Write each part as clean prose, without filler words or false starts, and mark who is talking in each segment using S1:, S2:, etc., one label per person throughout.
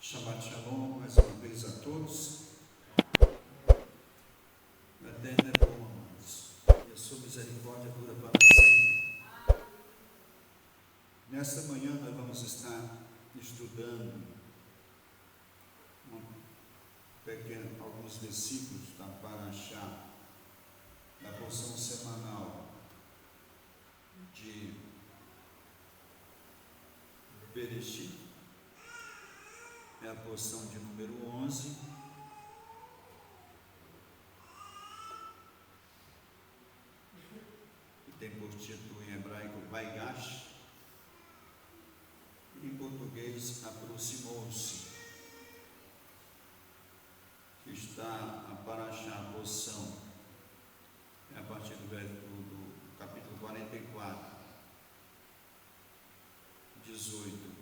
S1: Shabbat Shalom, mais uma vez a todos. O Eterno é bom, amados, e a sua misericórdia dura para sempre. Nesta manhã nós vamos estar estudando alguns versículos da Parashá, da porção semanal de Bereshit. É a porção de número 11, que tem por título em hebraico Vaigash, e em português Aproximou-se. Está a Parashá, a porção, é a partir do capítulo 44, 18,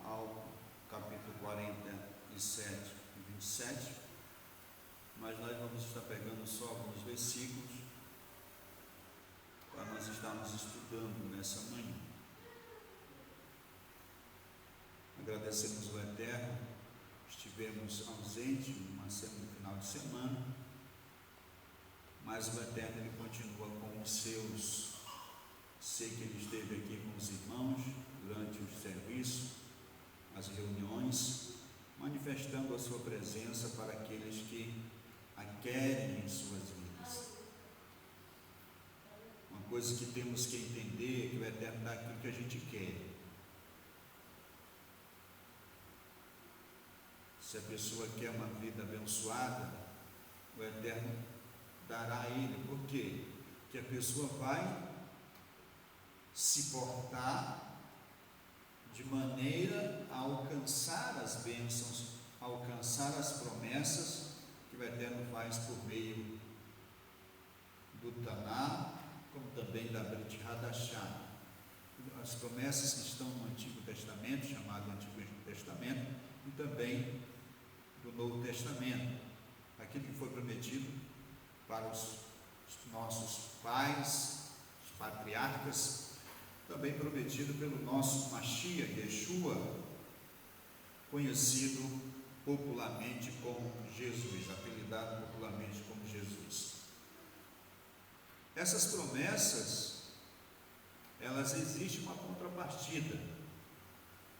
S1: ao capítulo 47 e 27, mas nós vamos estar pegando só alguns versículos para nós estarmos estudando nessa manhã. Agradecemos o Eterno, estivemos ausentes no final de semana, mas o Eterno ele continua com os seus. Sei que ele esteve aqui com os irmãos durante o serviço, as reuniões, manifestando a sua presença para aqueles que a querem em suas vidas. Uma coisa que temos que entender é que o Eterno dá aquilo que a gente quer. Se a pessoa quer uma vida abençoada, o Eterno dará a ele. Por quê? Porque a pessoa vai se portar de maneira a alcançar as bênçãos, alcançar as promessas que o Eterno faz por meio do Taná, como também da Brit Hadashah. As promessas que estão no Antigo Testamento, chamado Antigo Testamento, e também do Novo Testamento, aquilo que foi prometido para os nossos pais, os patriarcas, também prometido pelo nosso Mashiach, Yeshua, conhecido popularmente como Jesus, apelidado popularmente como Jesus. Essas promessas, elas exigem uma contrapartida.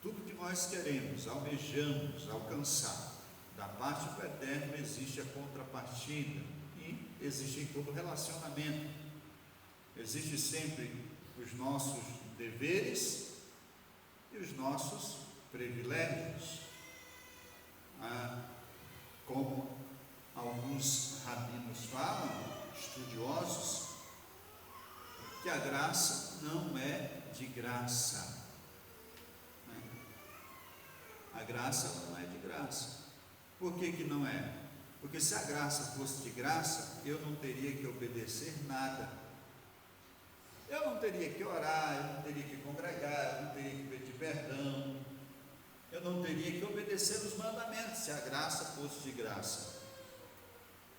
S1: Tudo que nós queremos, almejamos, alcançar, da parte do Eterno existe a contrapartida, e existe em todo relacionamento. Existe sempre os nossos deveres e os nossos privilégios. Como alguns rabinos falam, estudiosos, que a graça não é de graça. A graça não é de graça. Por que não é? Porque se a graça fosse de graça, eu não teria que obedecer nada. Eu não teria que orar, eu não teria que congregar, eu não teria que pedir perdão, eu não teria que obedecer os mandamentos, se a graça fosse de graça.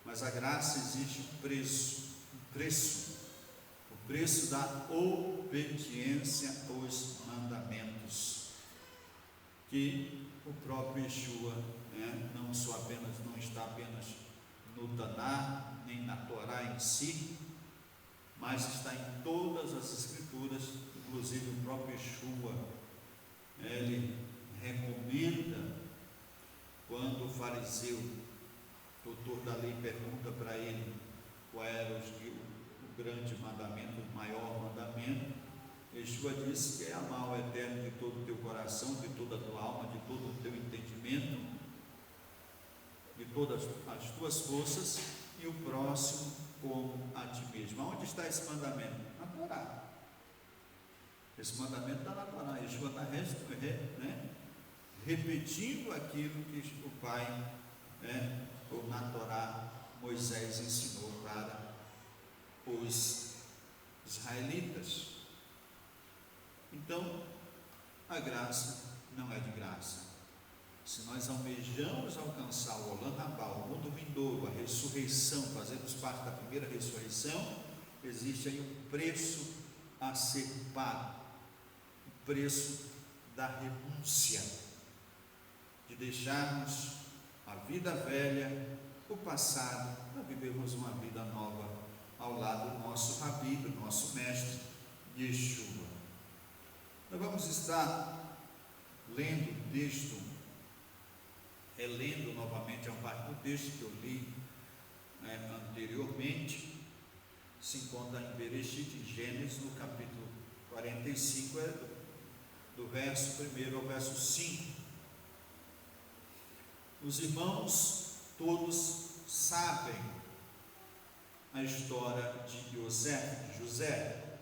S1: Mas a graça existe um preço da obediência aos mandamentos, que o próprio Yeshua, não está apenas no Taná, nem na Torá em si, mas está em todas as escrituras, inclusive o próprio Yeshua, ele recomenda, quando o fariseu, doutor da lei, pergunta para ele qual era o grande mandamento, o maior mandamento, Yeshua disse que é amar o Eterno de todo o teu coração, de toda a tua alma, de todo o teu entendimento, de todas as tuas forças, e o próximo como a ti mesmo. Onde está esse mandamento? Na Torá. Esse mandamento está na Torá. Yeshua está repetindo aquilo que o Pai, ou na Torá, Moisés ensinou para os israelitas. Então, a graça não é de graça. Se nós almejamos alcançar o Olam Rabá, o mundo vindouro, a ressurreição, fazemos parte da primeira ressurreição, existe aí um preço a ser pago, o preço da renúncia. deixarmos a vida velha, o passado, para vivermos uma vida nova ao lado do nosso Rabi, do nosso Mestre, Yeshua. Nós vamos estar lendo o texto, relendo novamente a parte do texto que eu li anteriormente. Se encontra em Bereshit, em Gênesis, no capítulo 45, do verso 1 ao verso 5. Os irmãos todos sabem a história de José.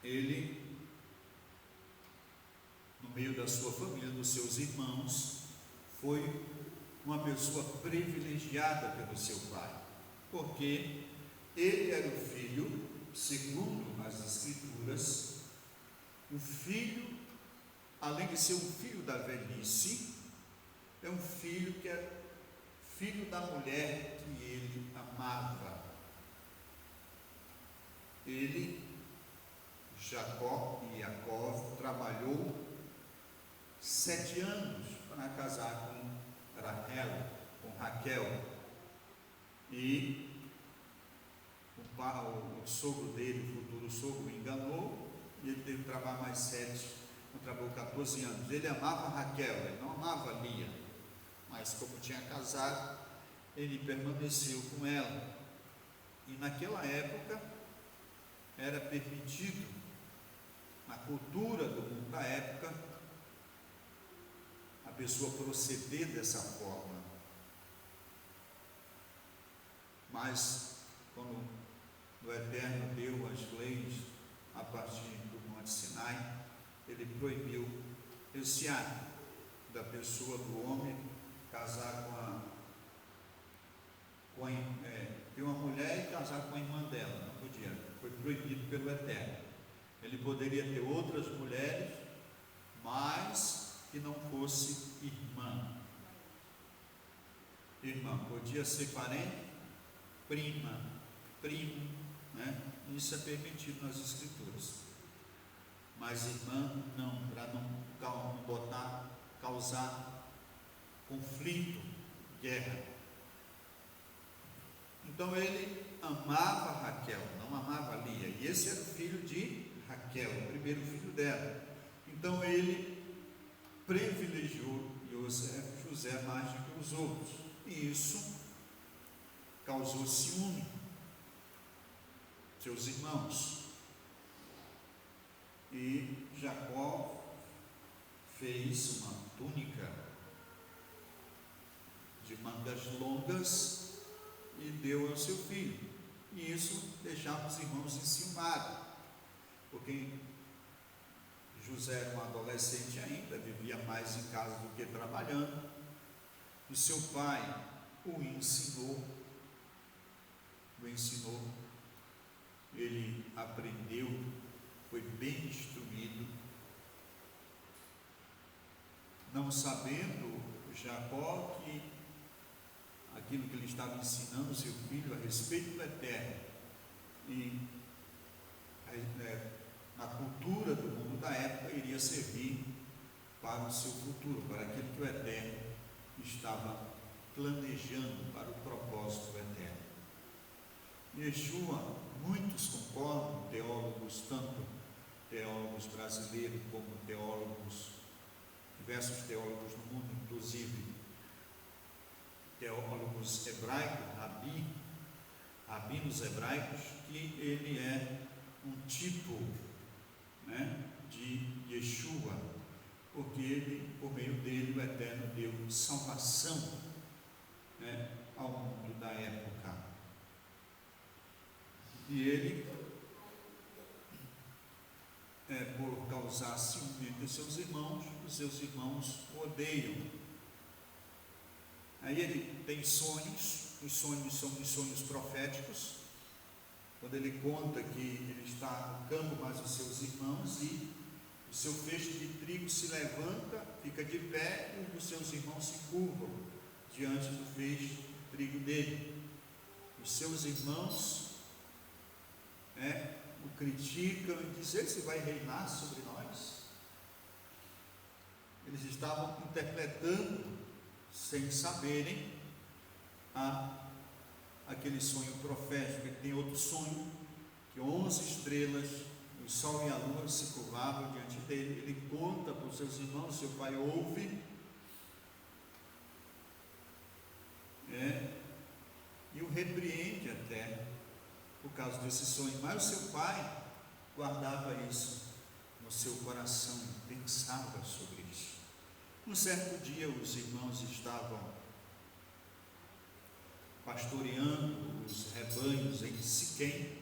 S1: Ele, no meio da sua família, dos seus irmãos, foi uma pessoa privilegiada pelo seu pai, porque ele era o filho, segundo as Escrituras, o filho, além de ser um filho da velhice, é um filho que é filho da mulher que ele amava. Ele, Jacó e Jacó, trabalhou 7 anos para casar com Raquel, e o sogro dele, o futuro sogro, o enganou, e ele teve que trabalhar mais 7, trabalhou 14 anos. Ele amava Raquel, ele não amava Lia, mas como tinha casado, ele permaneceu com ela. E naquela época era permitido, na cultura do mundo da época, a pessoa proceder dessa forma. Mas quando o Eterno deu as leis a partir do Monte Sinai, ele proibiu esse ato da pessoa, do homem, casar ter uma mulher e casar com a irmã dela. Não podia, foi proibido pelo Eterno. Ele poderia ter outras mulheres, mas que não fosse irmã. Podia ser parente, prima, primo, né? Isso é permitido nas Escrituras. Mas irmã não, para não causar conflito, guerra. Então ele amava Raquel, não amava Lia, e esse era o filho de Raquel, o primeiro filho dela. Então ele privilegiou José mais do que os outros, e isso causou ciúme seus irmãos. E Jacó fez uma túnica de mangas longas e deu ao seu filho, e isso deixava os irmãos enciumados, porque José era um adolescente ainda, vivia mais em casa do que trabalhando. O seu pai o ensinou, ele aprendeu, foi bem instruído, não sabendo Jacó que aquilo que ele estava ensinando seu filho a respeito do Eterno e na cultura do mundo da época iria servir para o seu futuro, para aquilo que o Eterno estava planejando, para o propósito eterno. Yeshua, muitos concordam, teólogos, tanto teólogos brasileiros como diversos teólogos no mundo, inclusive teólogos hebraicos, rabinos hebraicos, que ele é um tipo, de Yeshua, porque ele, por meio dele, o Eterno deu salvação, ao mundo da época. E ele, por causar ciúme entre seus irmãos, os seus irmãos o odeiam. Aí ele tem sonhos, os sonhos são os sonhos proféticos, quando ele conta que ele está no campo, mas os seus irmãos, e o seu feixe de trigo se levanta, fica de pé, e os seus irmãos se curvam diante do feixe de trigo dele. Os seus irmãos o criticam e dizem: "Você vai reinar sobre nós?" eles estavam interpretando, sem saberem, aquele sonho profético. Ele tem outro sonho, que 11 estrelas, o sol e a lua se curvavam diante dele. Ele conta para os seus irmãos, seu pai ouve, e o repreende até por causa desse sonho. Mas o seu pai guardava isso no seu coração, pensava sobre isso. Um certo dia os irmãos estavam pastoreando os rebanhos em Siquém,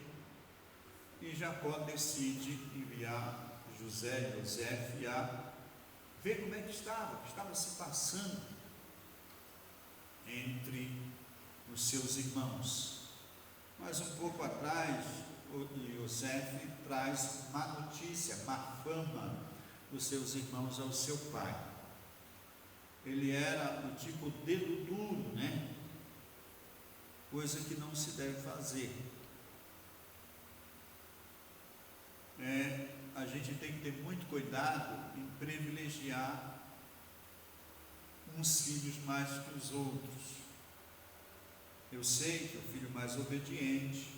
S1: e Jacó decide enviar José e José a ver como é que estava se passando entre os seus irmãos. Mas um pouco atrás, José traz má notícia, má fama dos seus irmãos ao seu pai. Ele era do tipo dedo duro, né? Coisa que não se deve fazer. A gente tem que ter muito cuidado em privilegiar uns filhos mais que os outros. Eu sei que o filho mais obediente,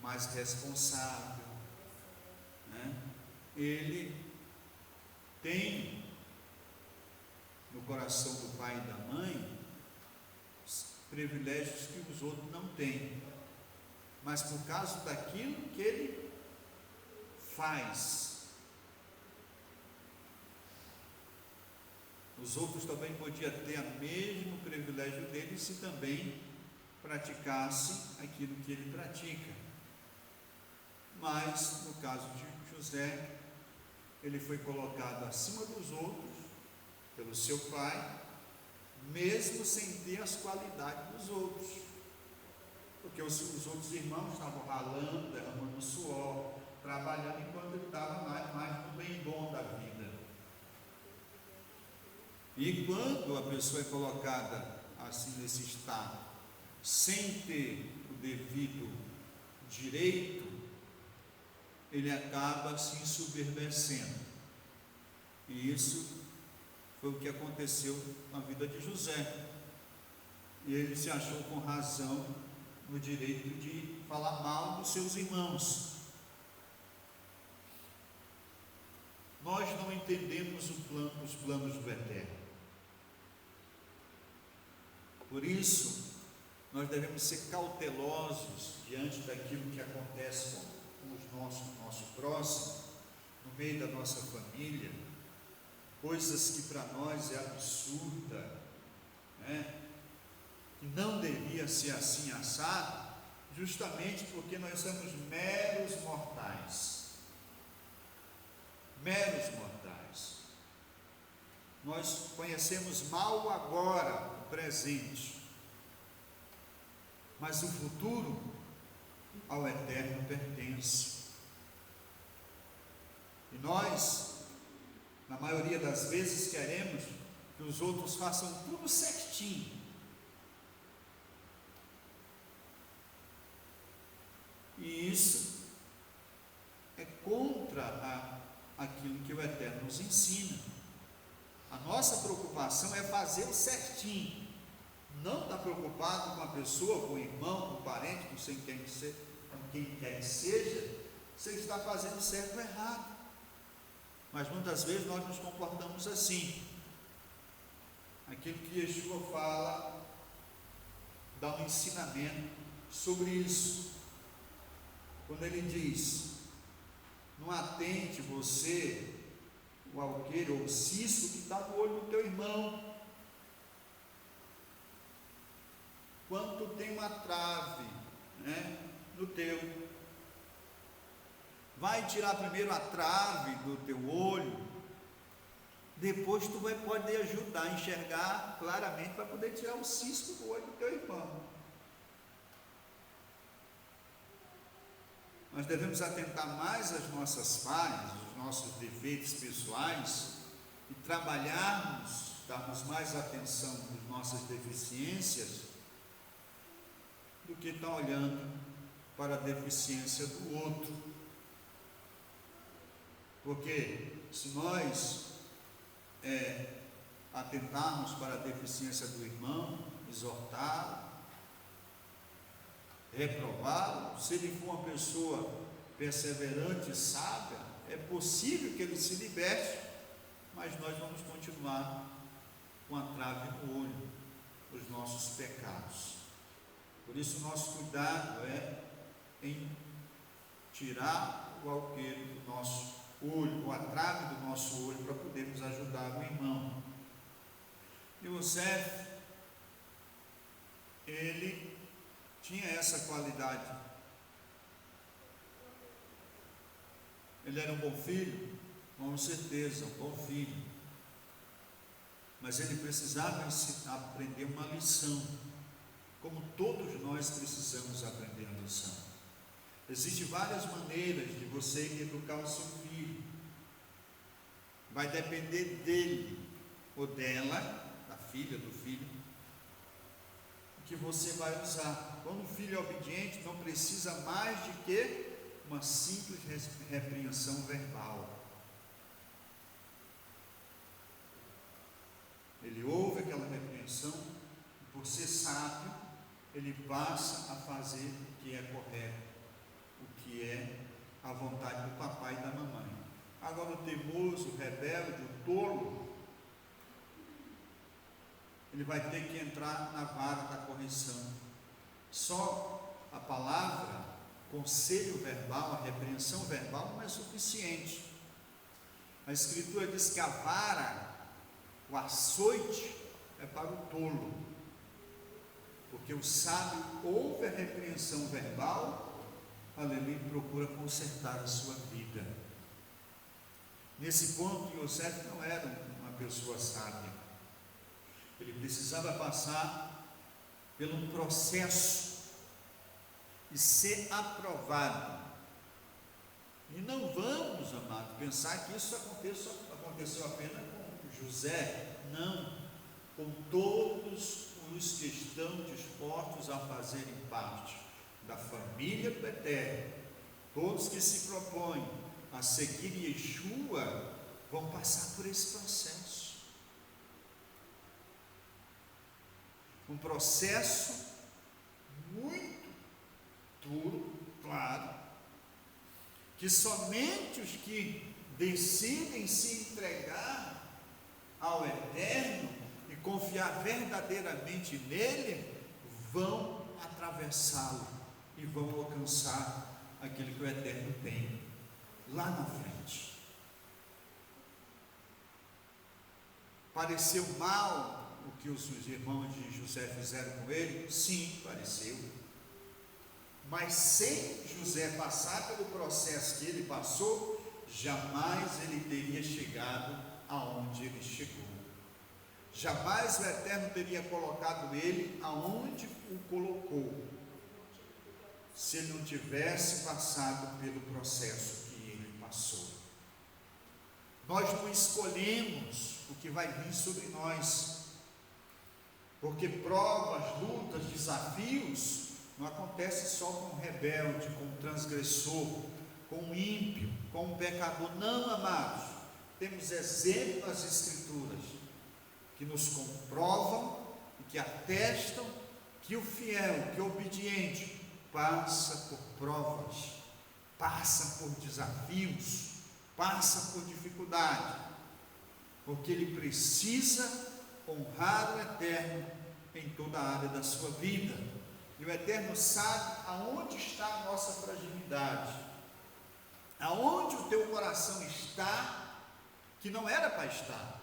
S1: mais responsável, né, ele tem no coração do pai e da mãe privilégios que os outros não têm, mas por causa daquilo que ele faz. Os outros também podiam ter o mesmo privilégio dele se também praticasse aquilo que ele pratica. Mas no caso de José, ele foi colocado acima dos outros pelo seu pai, mesmo sem ter as qualidades dos outros, porque os outros irmãos estavam ralando, derramando suor, trabalhando, enquanto ele estava mais no bem bom da vida. E quando a pessoa é colocada assim nesse estado, sem ter o devido direito, ele acaba se ensoberbecendo. E isso foi o que aconteceu na vida de José. E ele se achou com razão no direito de falar mal dos seus irmãos. Nós não entendemos os planos do Eterno. Por isso, nós devemos ser cautelosos diante daquilo que acontece com o nosso próximo, no meio da nossa família, coisas que para nós é absurda, né? Que não devia ser assim assado, justamente porque nós somos meros mortais. Meros mortais. Nós conhecemos mal agora, o presente, mas o futuro ao Eterno pertence. E nós, na maioria das vezes, queremos que os outros façam tudo certinho. E isso é contra aquilo que o Eterno nos ensina. A nossa preocupação é fazer o certinho. Não estar preocupado com a pessoa, com o irmão, com o parente, com quem quer que seja, se ele está fazendo certo ou errado. Mas muitas vezes nós nos comportamos assim. Aquilo que Yeshua fala, dá um ensinamento sobre isso. Quando ele diz: não atente você o alqueire ou o cisco que está no olho do teu irmão, quando tu tem uma trave, né, no teu. Vai tirar primeiro a trave do teu olho, depois tu vai poder ajudar a enxergar claramente para poder tirar o cisco do olho do teu irmão. Nós devemos atentar mais às nossas falhas, aos nossos defeitos pessoais e trabalharmos, darmos mais atenção às nossas deficiências do que estar olhando para a deficiência do outro. Porque se nós atentarmos para a deficiência do irmão, exortá-lo, reprová-lo. Se ele for uma pessoa perseverante e sábia, é possível que ele se liberte, mas nós vamos continuar com a trave no olho dos nossos pecados. Por isso, nosso cuidado é em tirar o alqueire do nosso olho, ou a trave do nosso olho, para podermos ajudar o irmão. Yosef, ele tinha essa qualidade. Ele era um bom filho, com certeza, um bom filho. Mas ele precisava aprender uma lição, como todos nós precisamos aprender a lição. Existem várias maneiras de você educar o seu filho. Vai depender dele ou dela, da filha, do filho, que você vai usar. Quando o filho é obediente, não precisa mais de que uma simples repreensão verbal. Ele ouve aquela repreensão e, por ser sábio, ele passa a fazer o que é correto, o que é a vontade do papai e da mamãe. Agora, o teimoso, o rebelde, o tolo, ele vai ter que entrar na vara da correção. Só a palavra, conselho verbal, a repreensão verbal não é suficiente. A Escritura diz que a vara, o açoite, é para o tolo, porque o sábio ouve a repreensão verbal, aleluia, e procura consertar a sua vida. Nesse ponto, Yosef não era uma pessoa sábia. Ele precisava passar pelo processo e ser aprovado. E não vamos, amado, pensar que isso aconteceu apenas com José. Não, com todos os que estão dispostos a fazerem parte da família do Eterno, todos que se propõem a seguir Yeshua, vão passar por esse processo. Um processo muito duro, claro, que somente os que decidem se entregar ao Eterno e confiar verdadeiramente nele, vão atravessá-lo e vão alcançar aquilo que o Eterno tem lá na frente. Pareceu mal o que os irmãos de José fizeram com ele? Sim, pareceu. Mas sem José passar pelo processo que ele passou, jamais ele teria chegado aonde ele chegou. Jamais o Eterno teria colocado ele aonde o colocou, se ele não tivesse passado pelo processo que ele passou. Nós não escolhemos o que vai vir sobre nós, porque provas, lutas, desafios não acontecem só com o rebelde, com o transgressor, com o ímpio, com o pecador. Não, amados, temos exemplos nas Escrituras que nos comprovam e que atestam que o fiel, que o obediente passa por provas, passa por desafios, passa por dificuldade, porque ele precisa honrar o Eterno em toda a área da sua vida. E o Eterno sabe aonde está a nossa fragilidade, aonde o teu coração está, que não era para estar.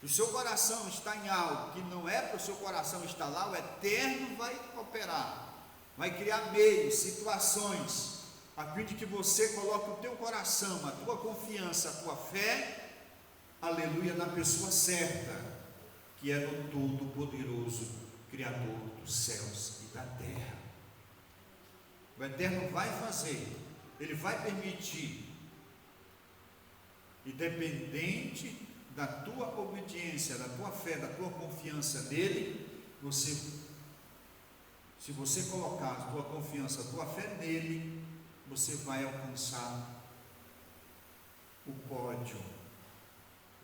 S1: Se o seu coração está em algo que não é para o seu coração estar lá, o Eterno vai operar, vai criar meios, situações, a fim de que você coloque o teu coração, a tua confiança, a tua fé, aleluia, na pessoa certa, que é no Todo-Poderoso, Criador dos céus e da terra. O Eterno vai fazer, Ele vai permitir, independente da tua obediência, da tua fé, da tua confiança nele, se você colocar a tua confiança, a tua fé nele, você vai alcançar o pódio,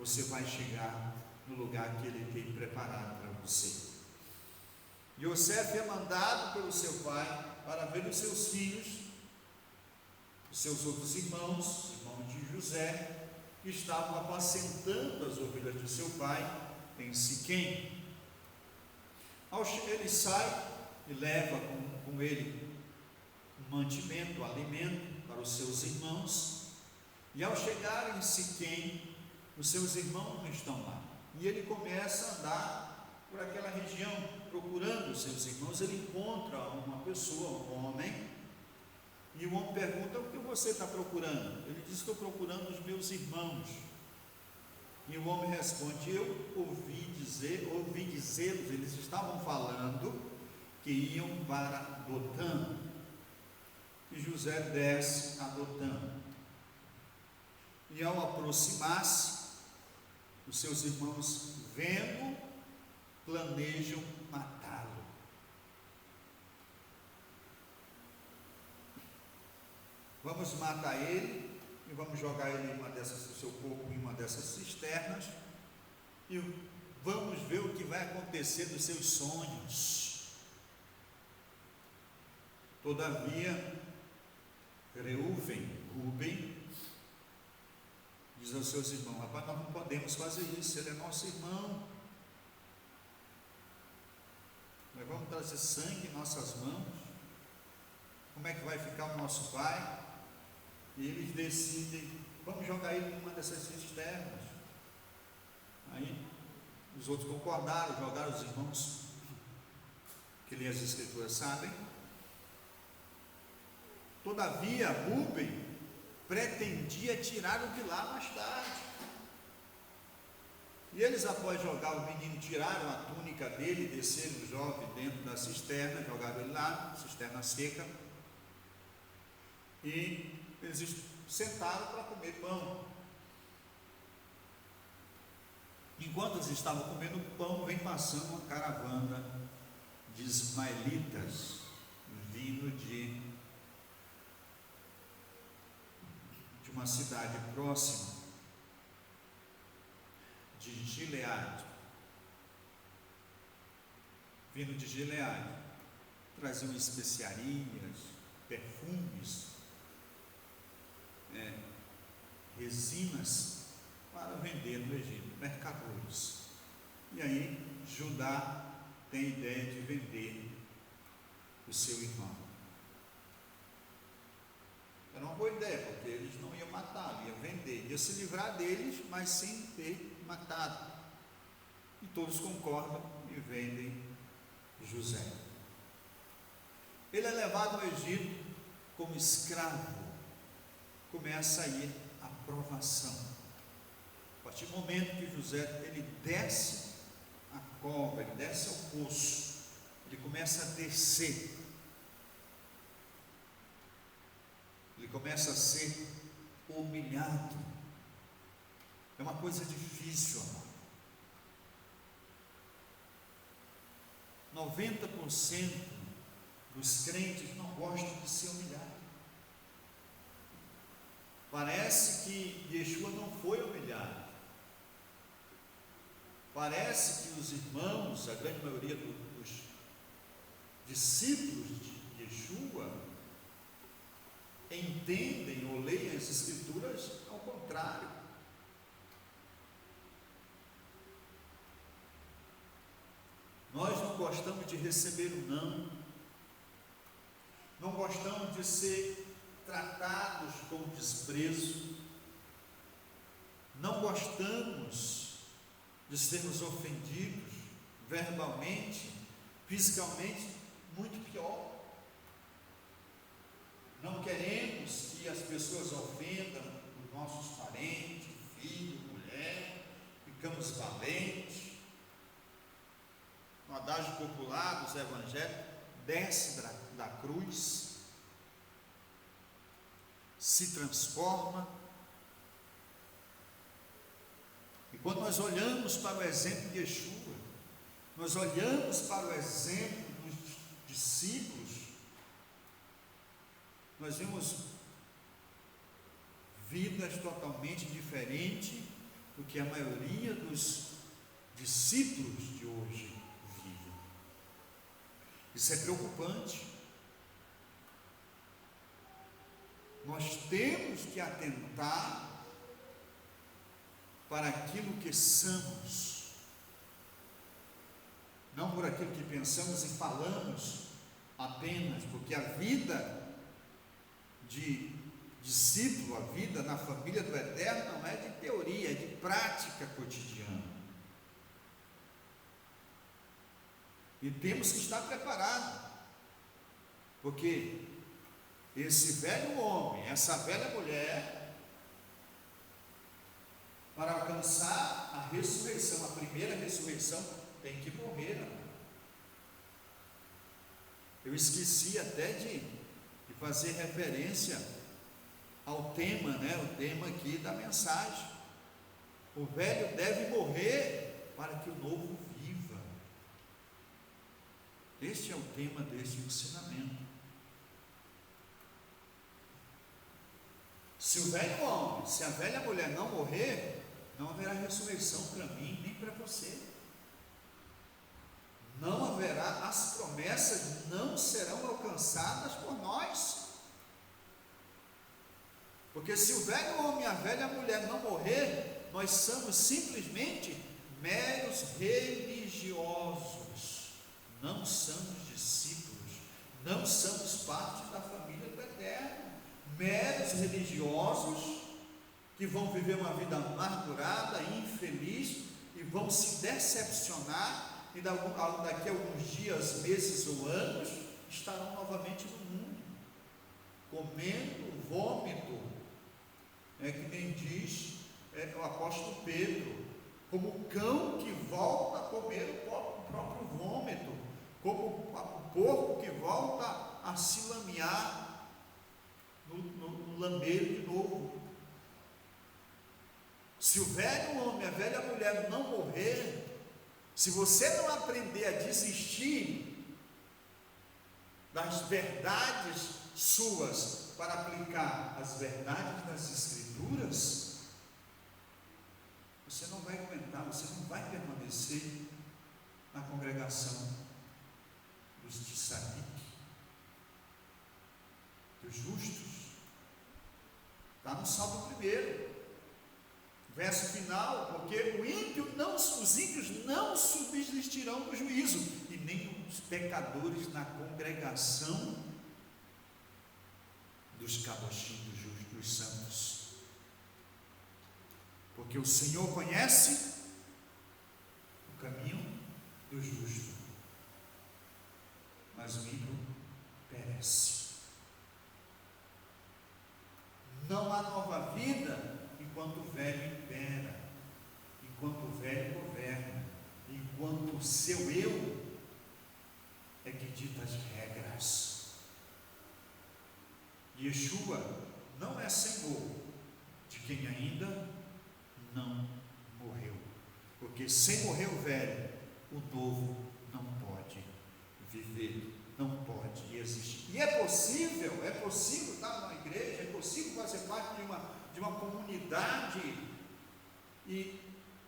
S1: você vai chegar no lugar que Ele tem preparado para você. Yosef é mandado pelo seu pai para ver os seus filhos, os seus outros irmãos de José, que estavam apacentando as ovelhas de seu pai em Siquém. Ele sai e leva com ele um mantimento, um alimento para os seus irmãos, e ao chegar em Siquém, os seus irmãos não estão lá, e ele começa a andar por aquela região, procurando os seus irmãos. Ele encontra uma pessoa, um homem, e o homem pergunta: o que você está procurando? Ele diz: estou procurando os meus irmãos. E o homem responde: eu ouvi dizê-los, eles estavam falando que iam para Dotã. E José desce a Dotã. E ao aproximar-se, os seus irmãos, vendo, planejam matá-lo. Vamos matar ele e vamos jogar ele o seu corpo em uma dessas cisternas, e vamos ver o que vai acontecer dos seus sonhos. Todavia, Rubem diz aos seus irmãos: rapaz, nós não podemos fazer isso, ele é nosso irmão. Nós vamos trazer sangue em nossas mãos. Como é que vai ficar o nosso pai? E eles decidem: vamos jogar ele numa dessas cisternas. Aí os outros concordaram, jogaram. Os irmãos que lêem as escrituras sabem. Todavia, Rubem pretendia tirá-lo de lá mais tarde. E eles, após jogar o menino, tiraram a túnica dele, desceram o jovem dentro da cisterna, jogaram ele lá, cisterna seca, e eles sentaram para comer pão. Enquanto eles estavam comendo pão, vem passando uma caravana de ismaelitas, vindo de uma cidade próxima, de Gileade. Vindo de Gileade, traziam especiarias, perfumes, resinas para vender no Egito, mercadores. E aí Judá tem a ideia de vender o seu irmão. Era uma boa ideia, porque eles não iam matar, iam vender, iam se livrar deles, mas sem ter matado. E todos concordam e vendem José. Ele é levado ao Egito como escravo. Começa aí a provação. A partir do momento que José ele desce a cova, ele desce ao poço, ele começa a descer. Ele começa a ser humilhado. É uma coisa difícil, amor. 90% dos crentes não gostam de ser humilhado. Parece que Yeshua não foi humilhado. Parece que os irmãos, a grande maioria dos discípulos de Yeshua, entendem ou leem as escrituras ao contrário. Nós não gostamos de receber o não gostamos de ser tratados com desprezo, não gostamos de sermos ofendidos verbalmente, fisicamente, muito pior. Não queremos que as pessoas ofendam os nossos parentes, filho, mulher. Ficamos valentes. No adágio popular dos evangelhos, desce da cruz, se transforma. E quando nós olhamos para o exemplo de Yeshua, nós olhamos para o exemplo dos discípulos, nós vemos vidas totalmente diferentes do que a maioria dos discípulos de hoje vivem. Isso é preocupante. Nós temos que atentar para aquilo que somos, não por aquilo que pensamos e falamos apenas, porque a vida de discípulo, a vida na família do Eterno não é de teoria, é de prática cotidiana. E temos que estar preparados, porque esse velho homem, essa velha mulher, para alcançar a ressurreição, a primeira ressurreição, tem que morrer, amado. Eu esqueci até de fazer referência ao tema, o tema aqui da mensagem. O velho deve morrer para que o novo viva. Este é o tema deste ensinamento. Se o velho homem, se a velha mulher não morrer, não haverá ressurreição para mim, nem para você. Não haverá, as promessas não serão alcançadas por nós. Porque se o velho homem e a velha mulher não morrer, nós somos simplesmente meros religiosos. Não somos discípulos, não somos parte da família do Eterno. Meros religiosos que vão viver uma vida amargurada, infeliz, e vão se decepcionar, e daqui a alguns dias, meses ou anos, estarão novamente no mundo, comendo vômito, que nem diz o apóstolo Pedro, como o cão que volta a comer o próprio vômito, como o porco que volta a se lamear no lameiro de novo. Se o velho homem, a velha mulher não morrer, se você não aprender a desistir das verdades suas para aplicar as verdades das Escrituras, você não vai aguentar, você não vai permanecer na congregação dos tzadik, dos justos. Está no Salmo 1. Verso final, porque os ímpios não subsistirão no juízo, e nem os pecadores na congregação dos kadoshim, dos santos. Porque o Senhor conhece o caminho do justo, mas o ímpio perece. Não há nova vida enquanto o velho impera, enquanto o velho governa, enquanto o seu eu é que dita as regras. Yeshua não é Senhor de quem ainda não morreu, porque sem morrer o velho, o novo não pode viver, não pode existir. E é possível estar numa igreja, é possível fazer parte de uma comunidade e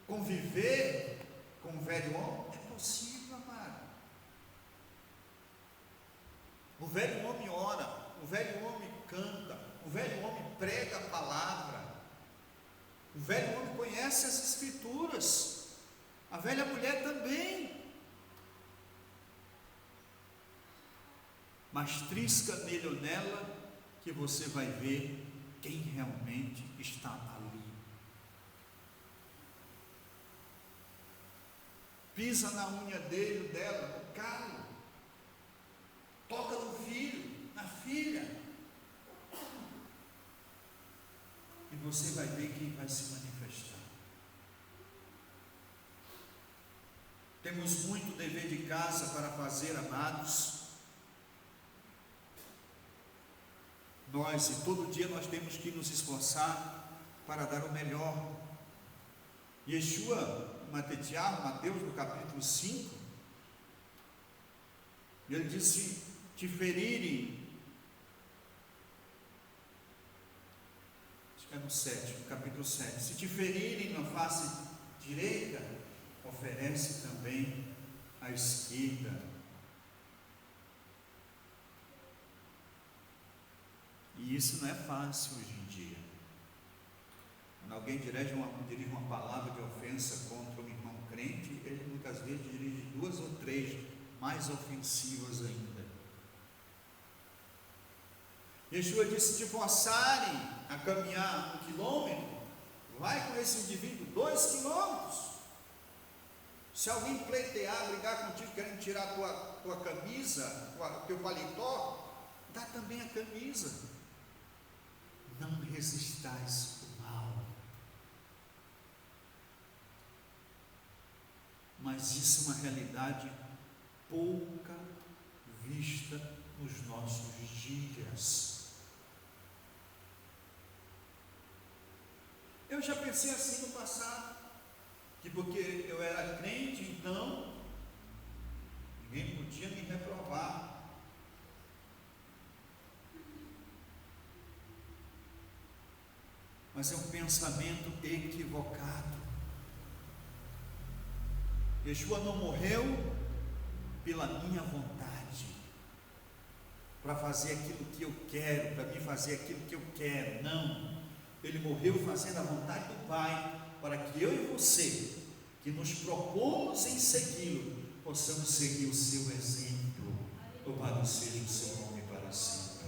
S1: conviver com o velho homem? É possível, amado. O velho homem ora, o velho homem canta, o velho homem prega a palavra, o velho homem conhece as Escrituras, a velha mulher também. Mas trisca nele ou nela que você vai ver quem realmente está ali. Pisa na unha dele, dela, no calo, toca no filho, na filha, e você vai ver quem vai se manifestar. Temos muito dever de casa para fazer, amados. Nós, e todo dia nós temos que nos esforçar para dar o melhor. Yeshua, Mateus, no capítulo 5, ele disse: te ferirem, acho é no 7, no capítulo 7. Se te ferirem na face direita, oferece também a esquerda. E isso não é fácil hoje em dia. Quando alguém dirige uma palavra de ofensa contra um irmão crente, ele muitas vezes dirige 2 ou 3 mais ofensivas ainda. Yeshua disse: se te forçarem a caminhar 1 quilômetro, vai com esse indivíduo 2 quilômetros. Se alguém pleitear, brigar contigo, querendo tirar tua camisa, teu paletó, dá também a camisa. Não resistais o mal. Mas isso é uma realidade pouca vista nos nossos dias. Eu já pensei assim no passado, que porque eu era crente, então ninguém podia me reprovar. Mas é um pensamento equivocado. Yeshua não morreu pela minha vontade, para fazer aquilo que eu quero, para mim fazer aquilo que eu quero. Não. Ele morreu fazendo a vontade do Pai, para que eu e você, que nos propomos em segui-lo, possamos seguir o seu exemplo. Louvado seja o seu nome para sempre.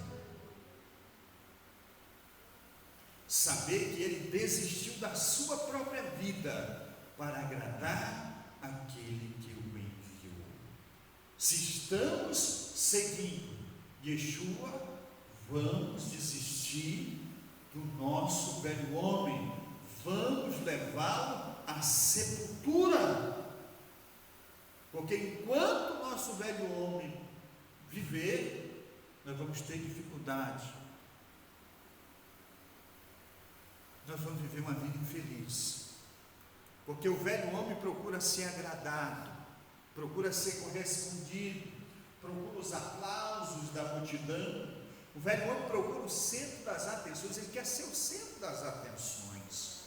S1: Saber que ele desistiu da sua própria vida para agradar aquele que o enviou. Se estamos seguindo Yeshua, vamos desistir do nosso velho homem, vamos levá-lo à sepultura, porque enquanto o nosso velho homem viver, nós vamos ter dificuldade, nós vamos viver uma vida infeliz, porque o velho homem procura ser agradado, procura ser correspondido, procura os aplausos da multidão. O velho homem procura o centro das atenções, ele quer ser o centro das atenções,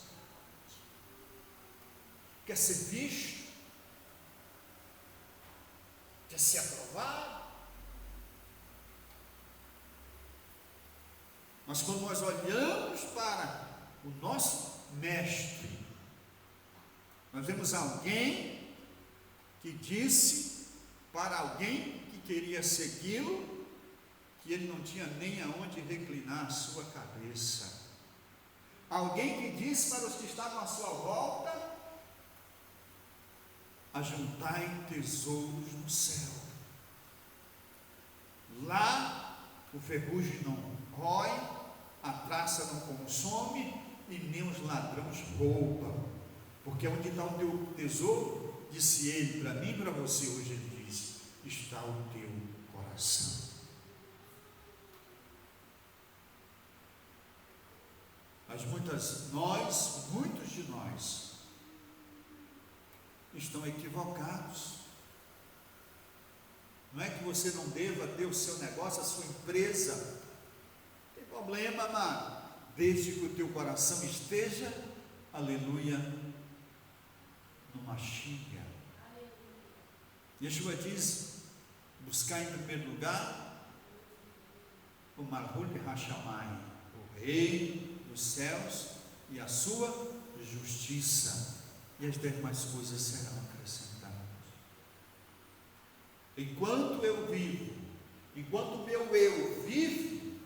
S1: quer ser visto, quer ser aprovado. Mas quando nós olhamos para o nosso mestre, nós vemos alguém que disse para alguém que queria segui-lo, que ele não tinha nem aonde reclinar a sua cabeça. Alguém que disse para os que estavam à sua volta: ajuntai tesouros no céu. Lá o ferrugem não rói, a traça não consome e nem os ladrões roubam. Porque onde está o teu tesouro, disse ele para mim e para você hoje, ele diz, está o teu coração. Mas muitos de nós estão equivocados. Não é que você não deva ter o seu negócio, a sua empresa, não tem problema, amado, desde que o teu coração esteja, aleluia, no Mashiach. Yeshua diz: buscar em primeiro lugar o Malhut Hashamai, o Rei dos céus e a sua justiça, e as demais coisas serão acrescentadas. Enquanto eu vivo, enquanto o meu eu vive,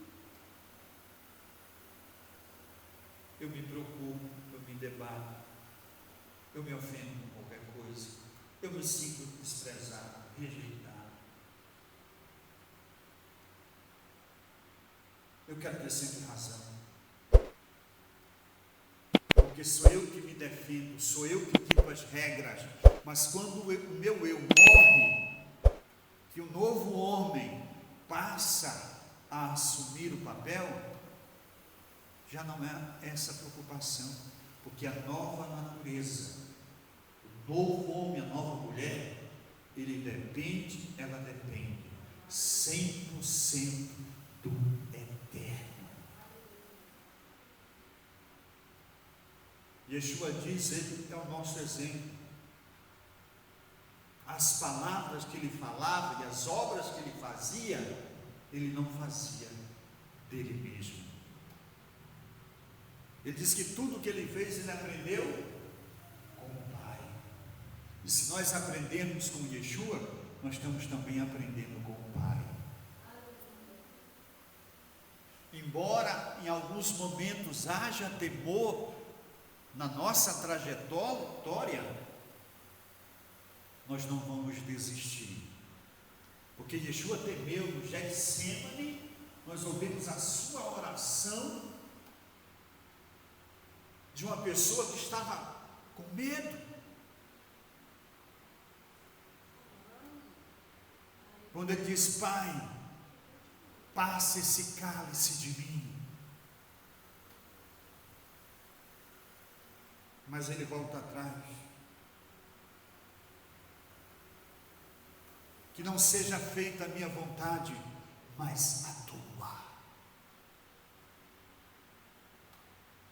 S1: eu me preocupo, eu me debato, eu me ofendo com qualquer coisa, eu me sinto desprezado, rejeitado. Eu quero ter sempre razão, porque sou eu que me defendo, sou eu que digo as regras. Mas quando o meu eu morre, que o novo homem passa a assumir o papel, já não é essa preocupação, porque a nova natureza, o novo homem, a nova mulher, ela depende 100% do eterno. Yeshua diz, ele é o nosso exemplo. As palavras que ele falava e as obras que ele fazia, ele não fazia dele mesmo. Ele diz que tudo que ele fez, ele aprendeu com o Pai. E se nós aprendermos com Yeshua, nós estamos também aprendendo com o Pai. Embora em alguns momentos haja temor na nossa trajetória, nós não vamos desistir, porque Yeshua temeu no Getsemane. Nós ouvimos a sua oração de uma pessoa que estava com medo, quando ele diz: Pai, passe esse cálice de mim. Mas ele volta atrás. Que não seja feita a minha vontade, mas a tua.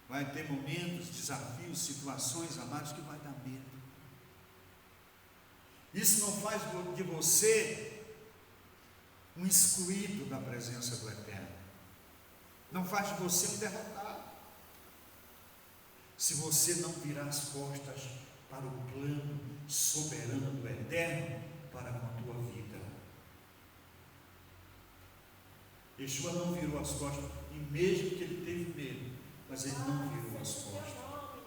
S1: Vai ter momentos, desafios, situações, amados, que vai dar medo. Isso não faz de você um excluído da presença do Eterno. Não faz de você um derrotado. Se você não virar as costas para o plano soberano do Eterno para com a tua vida. Yeshua não virou as costas, e mesmo que ele teve medo, mas ele não virou as costas.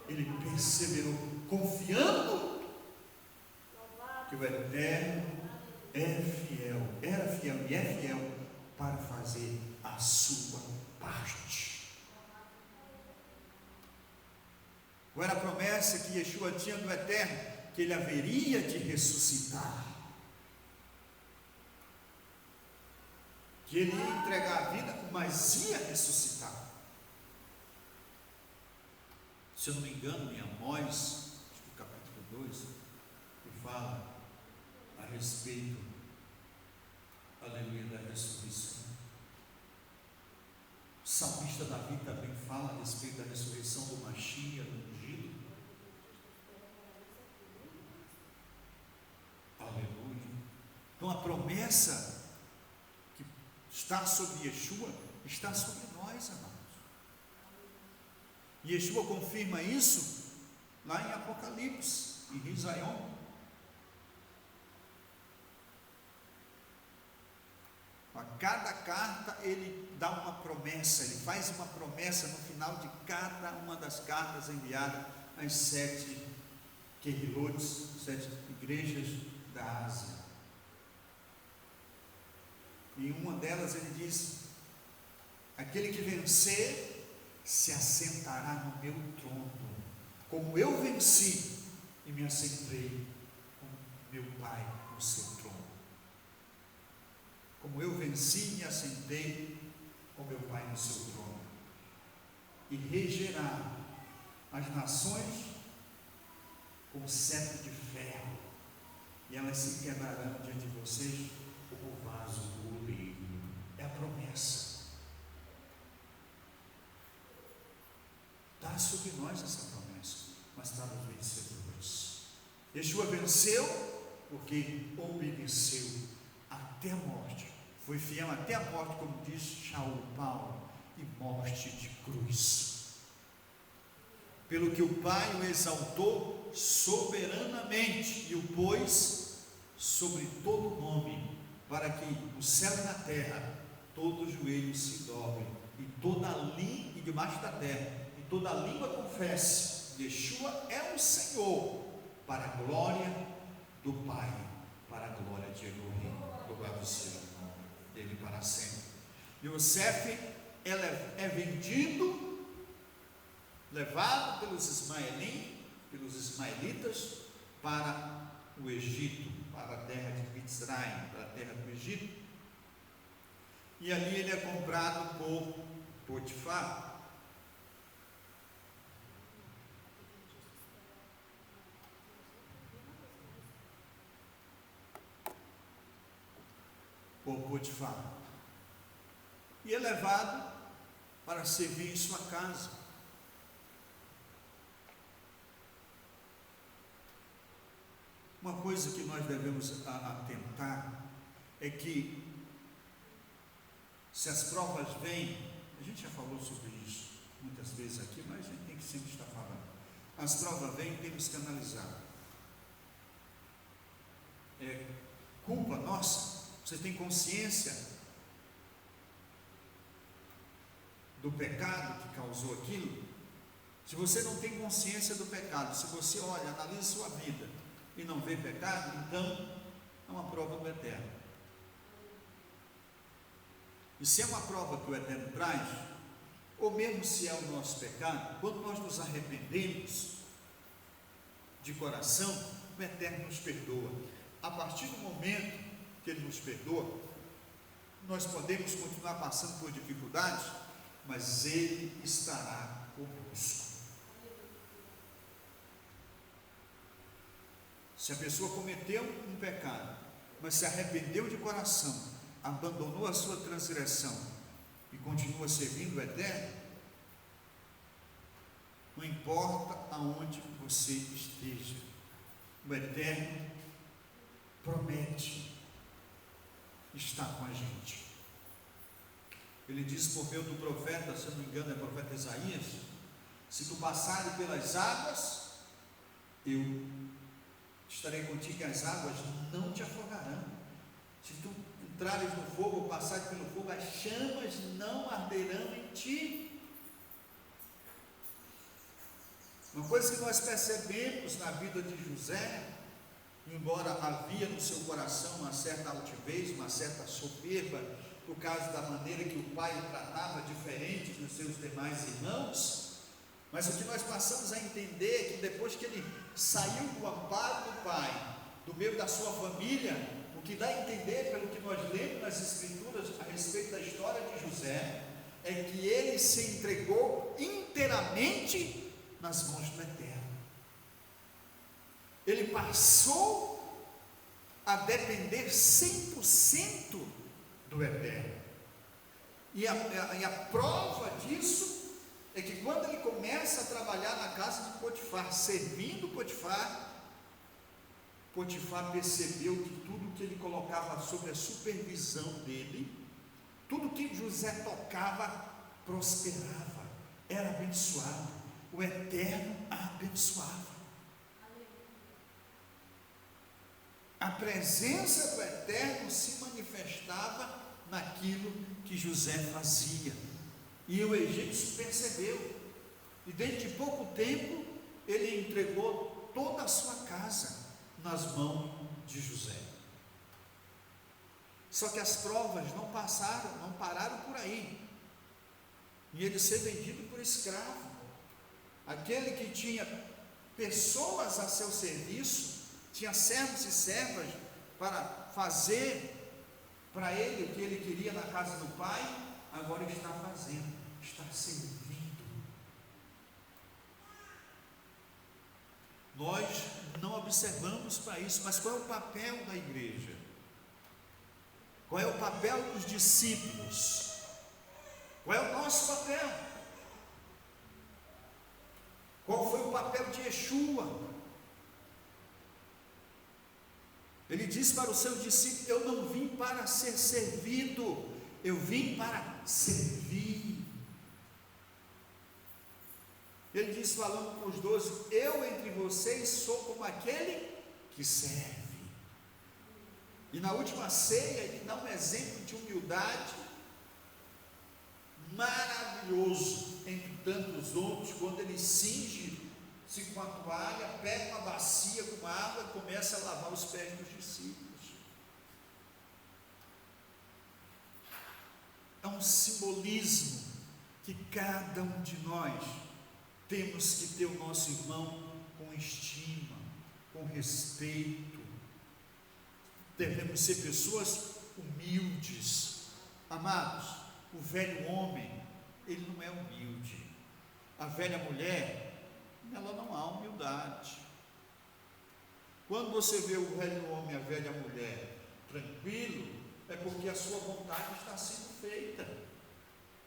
S1: Ele perseverou, confiando que o Eterno é fiel, era fiel e é fiel para fazer a sua parte. Qual era a promessa que Yeshua tinha do Eterno? Que ele haveria de ressuscitar, que ele ia entregar a vida, mas ia ressuscitar. Se eu não me engano, em Amós, acho que capítulo 2, que fala a respeito, aleluia, da ressurreição. O salmista Davi também fala a respeito da ressurreição do Mashiach, do ungido. Aleluia. Então a promessa que está sobre Yeshua está sobre nós, amados. E Yeshua confirma isso lá em Apocalipse, em Risaion. A cada carta ele dá uma promessa, ele faz uma promessa no final de cada uma das cartas enviadas às 7 querilotes, 7 igrejas da Ásia. E em uma delas ele diz: aquele que vencer se assentará no meu trono, como eu venci e me assentei com meu Pai no seu trono. Como eu venci e me assentei com meu Pai no seu trono. E regerá as nações com cetro de ferro, e elas se quebrarão diante de vocês como o vaso do oleiro. É a promessa. Está sobre nós essa promessa, mas está nos vencedores. Yeshua venceu porque obedeceu até a morte, foi fiel até a morte, como diz Shaul Paulo, e morte de cruz. Pelo que o Pai o exaltou soberanamente e o pôs sobre todo nome, para que no céu e na terra todo joelho se dobre e toda língua, e debaixo da terra, e toda língua confesse: Yeshua é o Senhor, para a glória do Pai, para a glória de Elohim. Louvado seja o nome dele para sempre. Yosef é vendido, levado pelos ismaelitas para o Egito, para a terra de Mitzrayim, para a terra do Egito, e ali ele é comprado por Potifar. E é levado para servir em sua casa. Uma coisa que nós devemos atentar é que, se as provas vêm, a gente já falou sobre isso muitas vezes aqui, mas a gente tem que sempre estar falando. As provas vêm, temos que analisar. É culpa nossa? Você tem consciência do pecado que causou aquilo? Se você não tem consciência do pecado, se você olha, analisa sua vida e não vê pecado, então é uma prova do Eterno. E se é uma prova que o Eterno traz, ou mesmo se é o nosso pecado, quando nós nos arrependemos de coração, o Eterno nos perdoa. A partir do momento que Ele nos perdoa, nós podemos continuar passando por dificuldades, mas Ele estará conosco. Se a pessoa cometeu um pecado, mas se arrependeu de coração, abandonou a sua transgressão e continua servindo o Eterno, não importa aonde você esteja, o Eterno promete estar com a gente. Ele diz por meio do profeta, se eu não me engano é o profeta Isaías: se tu passares pelas águas, eu estarei contigo, que as águas não te afogarão. Se tu entrares no fogo ou passares pelo fogo, as chamas não arderão em ti. Uma coisa que nós percebemos na vida de José, embora havia no seu coração uma certa altivez, uma certa soberba, por causa da maneira que o pai o tratava diferente dos seus demais irmãos, mas o que nós passamos a entender é que depois que ele saiu do amparo do pai, do meio da sua família, o que dá a entender, pelo que nós lemos nas Escrituras a respeito da história de José, é que ele se entregou inteiramente nas mãos do Eterno. Ele passou a depender 100% do Eterno. E a prova disso é que quando ele começa a trabalhar na casa de Potifar, servindo Potifar, Potifar percebeu que tudo que ele colocava sob a supervisão dele, tudo que José tocava, prosperava, era abençoado. O Eterno a abençoava. A presença do Eterno se manifestava naquilo que José fazia. E o egípcio percebeu, e dentro de pouco tempo ele entregou toda a sua casa nas mãos de José. Só que as provas não pararam por aí, e ele ser vendido por escravo. Aquele que tinha pessoas a seu serviço, tinha servos e servas para fazer para ele o que ele queria na casa do pai, agora está fazendo, está servindo. Nós não observamos para isso, mas qual é o papel da igreja? Qual é o papel dos discípulos? Qual é o nosso papel? Qual foi o papel de Yeshua? Ele disse para os seus discípulos: eu não vim para ser servido, eu vim para servir. Ele disse, falando com os 12: eu entre vocês sou como aquele que serve. E na última ceia ele dá um exemplo de humildade maravilhoso, entre tantos outros, quando ele cinge-se com a toalha, pega uma bacia com água e começa a lavar os pés dos discípulos. É um simbolismo que cada um de nós temos que ter o nosso irmão com estima, com respeito. Devemos ser pessoas humildes. Amados, o velho homem, ele não é humilde. A velha mulher, nela não há humildade. Quando você vê o velho homem e a velha mulher tranquilo, é porque a sua vontade está sendo feita,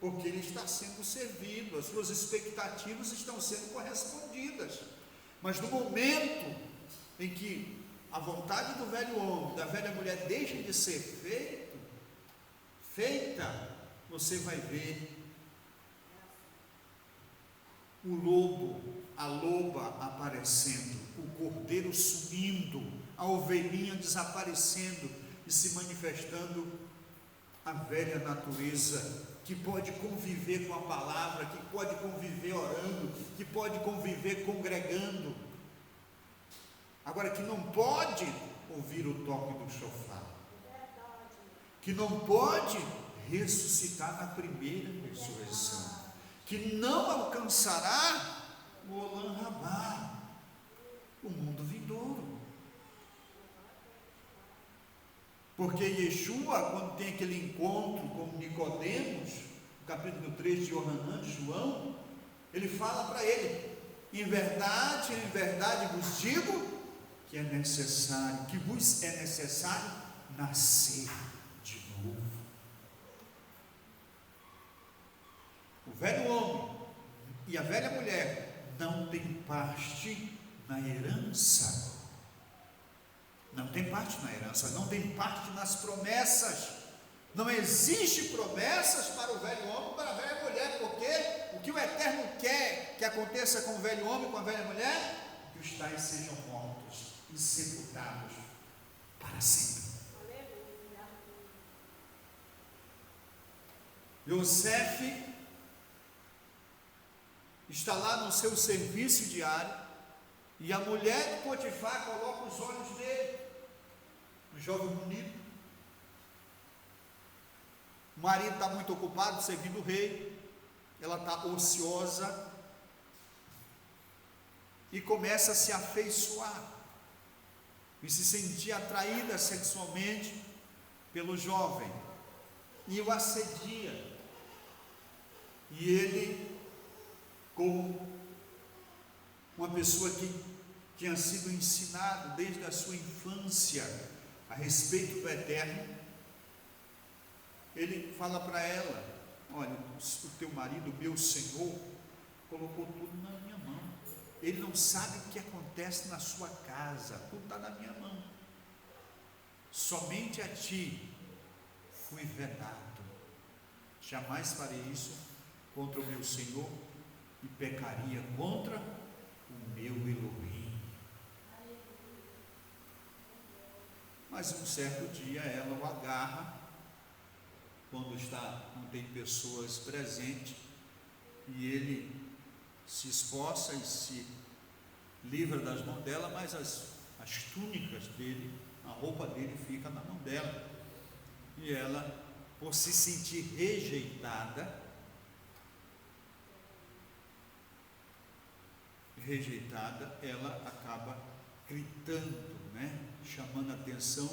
S1: porque ele está sendo servido, as suas expectativas estão sendo correspondidas. Mas no momento em que a vontade do velho homem, da velha mulher deixa de ser feita, você vai ver o lobo, a loba aparecendo, o cordeiro sumindo, a ovelhinha desaparecendo e se manifestando a velha natureza, que pode conviver com a palavra, que pode conviver orando, que pode conviver congregando, agora que não pode ouvir o toque do chofar, que não pode ressuscitar na primeira ressurreição, que não alcançará o Olam Rabá, o mundo vindouro. Porque Yeshua, quando tem aquele encontro com Nicodemos, no capítulo 3 de Yohanan, de João, ele fala para ele: em verdade vos digo que é necessário, que vos é necessário nascer de novo. O velho homem e a velha mulher não têm parte na herança. Não tem parte na herança, não tem parte nas promessas. Não existe promessas para o velho homem e para a velha mulher, porque o que o Eterno quer que aconteça com o velho homem e com a velha mulher, que os tais sejam mortos e sepultados para sempre. Yosef está lá no seu serviço diário, e a mulher de Potifar coloca os olhos nele, um jovem bonito. O marido está muito ocupado servindo o rei, ela está ociosa, e começa a se afeiçoar, e se sentir atraída sexualmente pelo jovem, e o assedia, e ele, como uma pessoa que tinha sido ensinado desde a sua infância a respeito do Eterno, ele fala para ela: olha, o teu marido, meu Senhor, colocou tudo na minha mão, ele não sabe o que acontece na sua casa, tudo está na minha mão, somente a ti fui vedado, jamais farei isso contra o meu Senhor, e pecaria contra o meu Elohim. Mas um certo dia ela o agarra, quando não tem pessoas presentes, e ele se esforça e se livra das mãos dela, mas as túnicas dele, a roupa dele fica na mão dela, e ela, por se sentir rejeitada, ela acaba gritando, chamando a atenção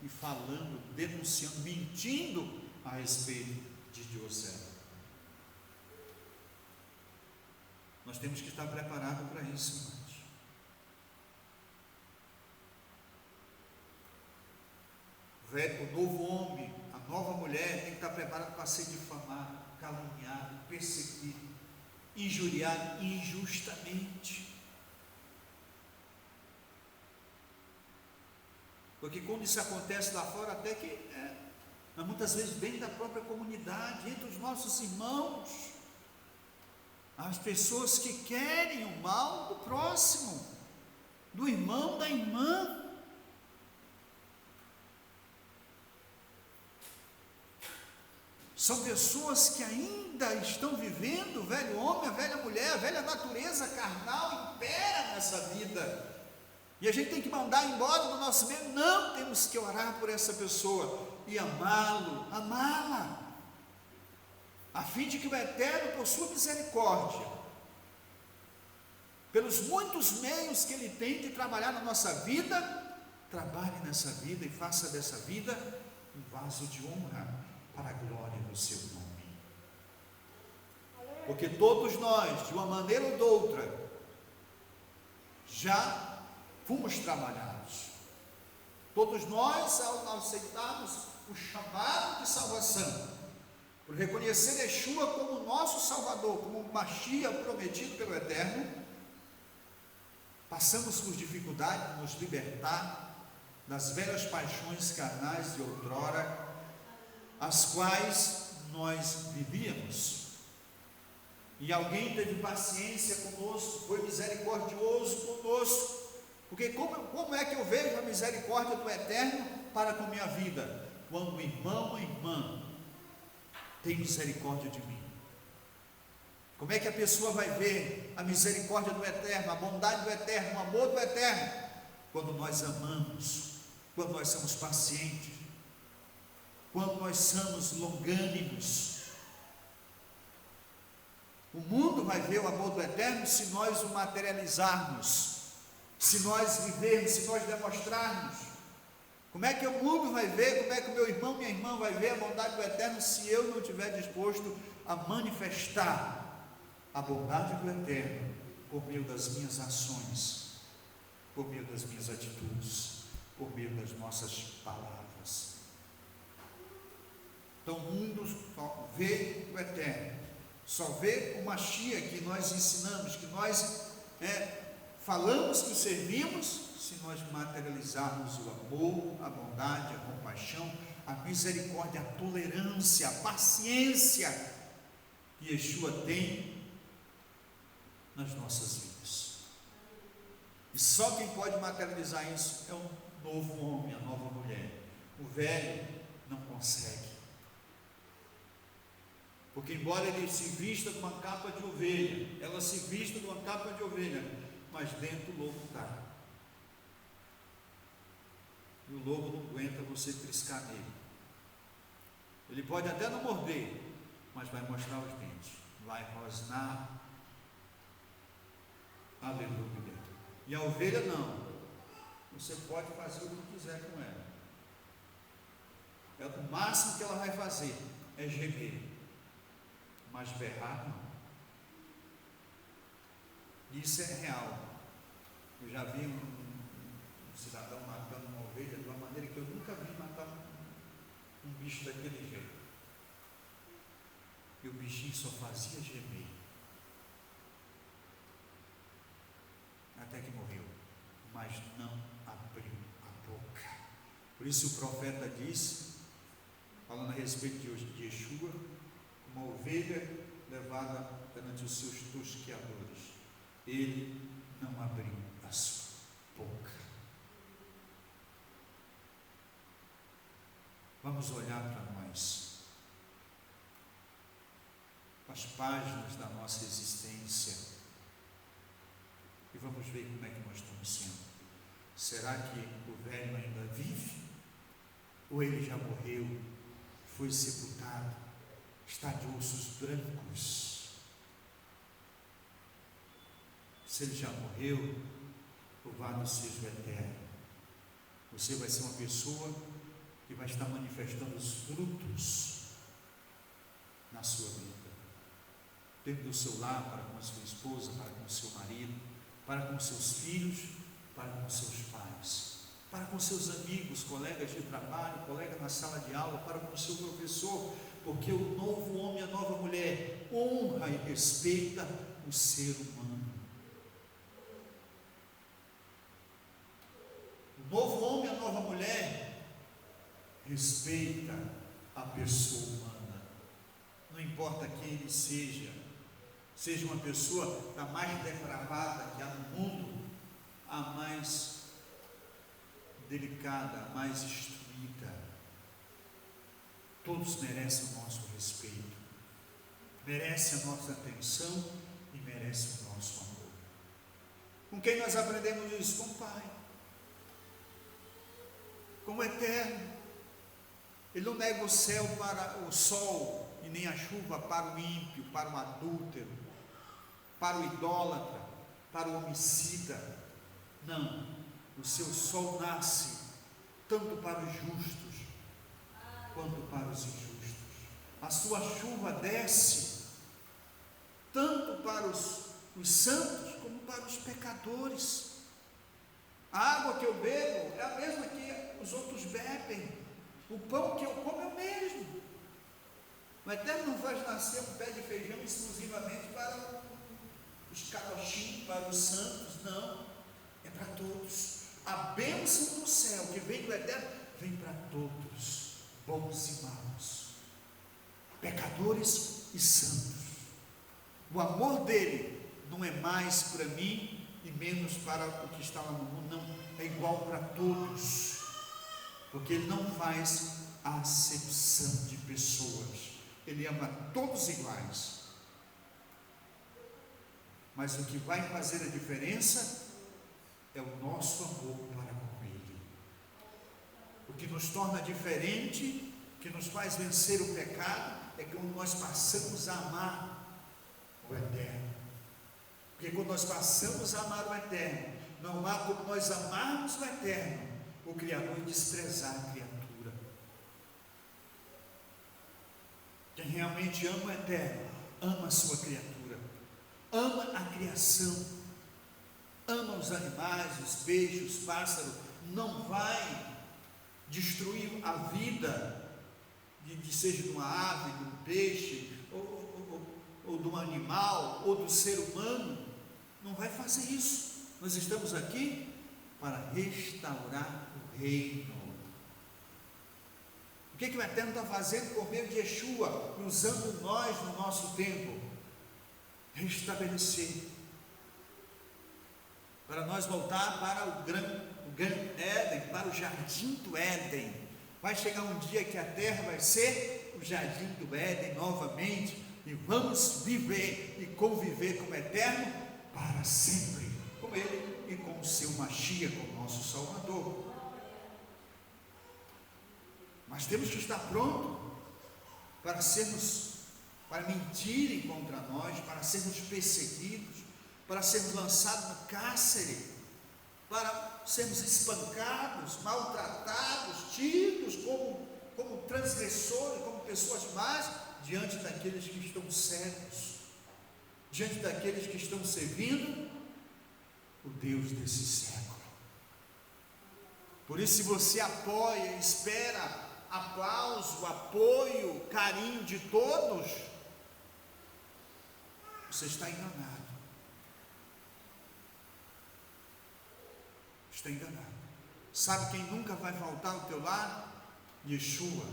S1: e falando, denunciando, mentindo a respeito de Yosef. Nós temos que estar preparados para isso, irmãos. O novo homem, a nova mulher tem que estar preparado para ser difamado, caluniado, perseguido, injuriado injustamente. Porque quando isso acontece lá fora, até que mas muitas vezes vem da própria comunidade, entre os nossos irmãos, as pessoas que querem o mal do próximo, do irmão, da irmã. São pessoas que ainda estão vivendo, o velho homem, a velha mulher, a velha natureza carnal impera nessa vida, e a gente tem que mandar embora do nosso meio. Não, temos que orar por essa pessoa e amá-la, a fim de que o Eterno, por sua misericórdia, pelos muitos meios que Ele tem de trabalhar na nossa vida, trabalhe nessa vida e faça dessa vida um vaso de honra para a glória do seu nome. Porque todos nós, de uma maneira ou de outra, já fomos trabalhados. Todos nós, ao aceitarmos o chamado de salvação, por reconhecer Yeshua como nosso Salvador, como o Mashiach prometido pelo Eterno, passamos por dificuldade de nos libertar das velhas paixões carnais de outrora, as quais nós vivíamos. E alguém teve paciência conosco, foi misericordioso conosco, porque como é que eu vejo a misericórdia do Eterno para com minha vida? Quando o irmão ou irmã tem misericórdia de mim. Como é que a pessoa vai ver a misericórdia do Eterno, a bondade do Eterno, o amor do Eterno? Quando nós amamos, quando nós somos pacientes, quando nós somos longânimos. O mundo vai ver o amor do Eterno se nós o materializarmos, se nós vivermos, se nós demonstrarmos. Como é que o mundo vai ver, como é que o meu irmão, minha irmã vai ver a bondade do Eterno se eu não estiver disposto a manifestar a bondade do Eterno por meio das minhas ações, por meio das minhas atitudes, por meio das nossas palavras? Então o mundo só vê o Eterno, só vê o Mashiach que nós ensinamos, que nós falamos que servimos, se nós materializarmos o amor, a bondade, a compaixão, a misericórdia, a tolerância, a paciência que Yeshua tem nas nossas vidas. E só quem pode materializar isso é um novo homem, a nova mulher. O velho não consegue, porque embora ele se vista de uma capa de ovelha, ela se vista de uma capa de ovelha, mas dentro o lobo está. E o lobo não aguenta você triscar nele. Ele pode até não morder, mas vai mostrar os dentes, vai rosnar. Aleluia. E a ovelha não. Você pode fazer o que quiser com ela. O máximo que ela vai fazer é gemer, mas berrar não. Isso é real. Eu já vi um cidadão matando uma ovelha de uma maneira que eu nunca vi matar um bicho daquele jeito. E o bichinho só fazia gemer, até que morreu, mas não abriu a boca. Por isso o profeta disse, falando a respeito de Yeshua, uma ovelha levada perante os seus tosqueadores, ele não abriu a sua boca. Vamos olhar para nós, as páginas da nossa existência, e vamos ver como é que nós estamos sendo. Será que o velho ainda vive? Ou ele já morreu, foi sepultado, está de ossos brancos? Se ele já morreu, louvado seja o Eterno. Você vai ser uma pessoa que vai estar manifestando os frutos na sua vida, dentro do seu lar, para com a sua esposa, para com o seu marido, para com seus filhos, para com seus pais, para com seus amigos, colegas de trabalho, colega na sala de aula, para com o seu professor, porque o novo homem, a nova mulher, honra e respeita o ser humano. O novo homem, a nova mulher, respeita a pessoa humana, não importa quem ele seja uma pessoa a mais depravada que há no mundo, a mais delicada, a mais instruída, todos merecem o nosso respeito, merecem a nossa atenção e merecem o nosso amor. Com quem nós aprendemos isso? Com o Pai, com o Eterno. Ele não nega o céu para o sol e nem a chuva para o ímpio, para o adúltero, para o idólatra, para o homicida. Não, o seu sol nasce tanto para os justos quanto para os injustos. A sua chuva desce tanto para os santos como para os pecadores. A água que eu bebo é a mesma que os outros bebem. O pão que eu como é o mesmo. O Eterno não faz nascer um pé de feijão exclusivamente para os carochinhos, para os santos, não, é para todos. A bênção do céu que vem do Eterno, vem para todos, bons e maus, pecadores e santos. O amor dele não é mais para mim e menos para o que está lá no mundo, não, é igual para todos, porque ele não faz acepção de pessoas, ele ama todos iguais. Mas o que vai fazer a diferença é o nosso amor para com ele. O que nos torna diferente, que nos faz vencer o pecado, é quando nós passamos a amar o Eterno. Porque quando nós passamos a amar o Eterno, não há como nós amarmos o Eterno, o Criador, e desprezar a criatura. Quem realmente ama o Eterno, ama a sua criatura, ama a criação, ama os animais, os peixes, os pássaros, não vai destruir a vida, seja de uma ave, de um peixe, ou de um animal, ou do ser humano, não vai fazer isso. Nós estamos aqui para restaurar o reino. O que o Eterno está fazendo por meio de Yeshua, usando nós no nosso tempo? Restabelecer, para nós voltar para o Gan Éden, para o jardim do Éden. Vai chegar um dia que a terra vai ser o jardim do Éden novamente, e vamos viver e conviver com o Eterno para sempre, com Ele e com o seu Mashiach, com o nosso Salvador. Mas temos que estar prontos para mentirem contra nós, para sermos perseguidos, para sermos lançados no cárcere, para sermos espancados, maltratados, tidos como transgressores, como pessoas más, diante daqueles que estão cegos, diante daqueles que estão servindo o Deus desse século. Por isso, se você apoia, espera aplauso, apoio, carinho de todos, você está enganado. Está enganado. Sabe quem nunca vai faltar ao teu lado? Yeshua.